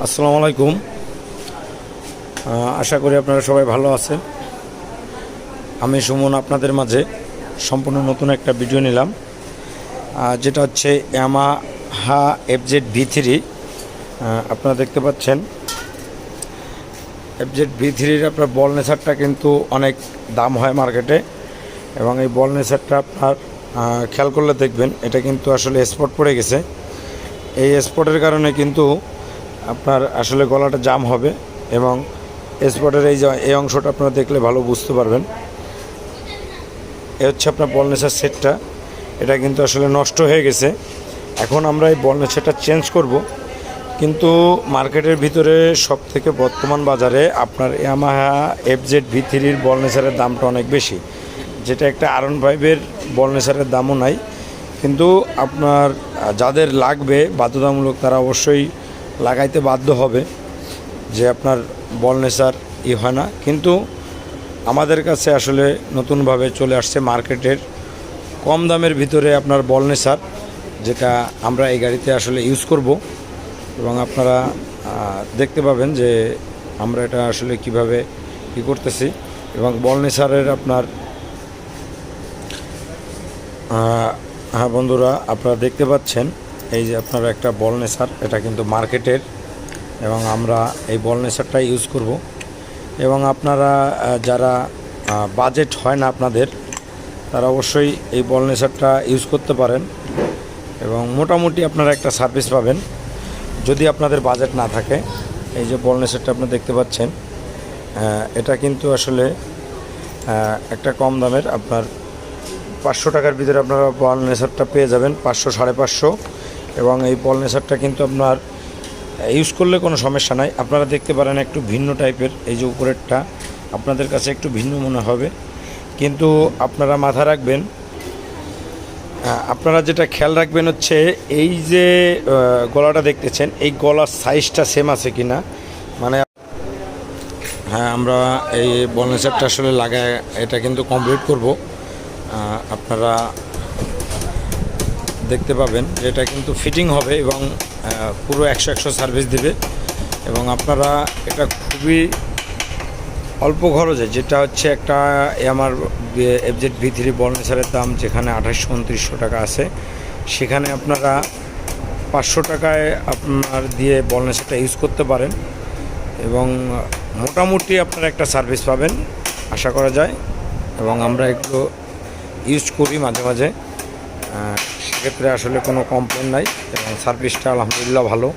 আসসালামু আলাইকুম। আশা করি আপনারা সবাই ভালো আছেন। আমি সুমন আপনাদের মাঝে সম্পূর্ণ নতুন একটা ভিডিও নিলাম, যেটা হচ্ছে ইয়ামাহা FZ-V3। আপনারা দেখতে পাচ্ছেন FZ-V3-র আপনার বল নেচারটা কিন্তু অনেক দাম হয় মার্কেটে, এবং এই বল নেচারটা আপনার খেয়াল করলে দেখবেন এটা কিন্তু আসলে স্পট পড়ে গেছে। এই স্পটের কারণে কিন্তু আপনার আসলে গলাটা জাম হবে, এবং স্পটের এই অংশটা আপনারা দেখলে ভালো বুঝতে পারবেন। এ হচ্ছে আপনার বল নেচার সেটটা, এটা কিন্তু আসলে নষ্ট হয়ে গেছে। এখন আমরা এই বল নেচারটা চেঞ্জ করব, কিন্তু মার্কেটের ভিতরে সব থেকে বর্তমান বাজারে আপনার ইয়ামাহা FZ-V3-র বল নেচারের দামটা অনেক বেশি, যেটা একটা R15-এর বল নেচারের দামও নাই। কিন্তু আপনার যাদের লাগবে বাধ্যতামূলক, তারা অবশ্যই লাগাইতে বাধ্য হবে, যে আপনার বল নেচার হয় না। কিন্তু আমাদের কাছে আসলে নতুনভাবে চলে আসছে মার্কেটের কম দামের ভিতরে আপনার বল নেচার, যেটা আমরা এই গাড়িতে আসলে ইউজ করব, এবং আপনারা দেখতে পাবেন যে আমরা এটা আসলে কিভাবে কি করতেছি। এবং বল নেচারের আপনার হ্যাঁ বন্ধুরা, আপনারা দেখতে পাচ্ছেন এই যে আপনারা একটা বল নেচার, এটা কিন্তু মার্কেটের, এবং আমরা এই বল নেচারটা ইউজ করব। এবং আপনারা যারা বাজেট হয় না আপনাদের, তারা অবশ্যই এই বল নেচারটা ইউজ করতে পারেন, এবং মোটামুটি আপনারা একটা সার্ভিস পাবেন যদি আপনাদের বাজেট না থাকে। এই যে বল নেচারটা আপনারা দেখতে পাচ্ছেন, এটা কিন্তু আসলে একটা কম দামের, আপনার 500 টাকার ভিতরে আপনারা বল নেচারটা পেয়ে যাবেন, 500 550। এবং এই বল নেচারটা কিন্তু আপনার ইউজ করলে কোনো সমস্যা নাই। আপনারা দেখতে পারেন একটু ভিন্ন টাইপের, এই যে উপরেরটা আপনাদের কাছে একটু ভিন্ন মনে হবে, কিন্তু আপনারা মাথা রাখবেন, আপনারা যেটা খেয়াল রাখবেন হচ্ছে এই যে গলাটা দেখতেছেন, এই গলার সাইজটা সেম আছে কি না। মানে হ্যাঁ, আমরা এই বল নেচারটা আসলে লাগায় এটা কিন্তু কমপ্লিট করব। আপনারা দেখতে পাবেন যে এটা কিন্তু ফিটিং হবে, এবং পুরো 100 সার্ভিস দিবে। এবং আপনারা এটা খুবই অল্প খরচে, যেটা হচ্ছে একটা আমার FZ-V3 বল নেচারের দাম যেখানে 2800-2900 টাকা আছে, সেখানে আপনারা 500 টাকায় আপনার দিয়ে বল নেচারটা ইউজ করতে পারেন, এবং মোটামুটি আপনারা একটা সার্ভিস পাবেন আশা করা যায়। এবং আমরা এগুলো ইউজ করি মাঝে মাঝে, সেক্ষেত্রে আসলে কোনো কমপ্লেন নাই, এবং সার্ভিসটা আলহামদুলিল্লাহ ভালো।